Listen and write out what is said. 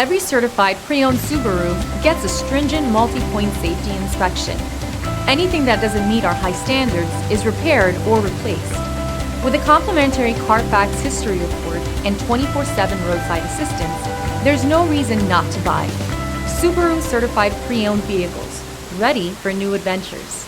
Every certified pre-owned Subaru gets a stringent multi-point safety inspection. Anything that doesn't meet our high standards is repaired or replaced. With a complimentary CARFAX history report and 24/7 roadside assistance, there's no reason not to buy. Subaru Certified Pre-Owned vehicles, ready for new adventures.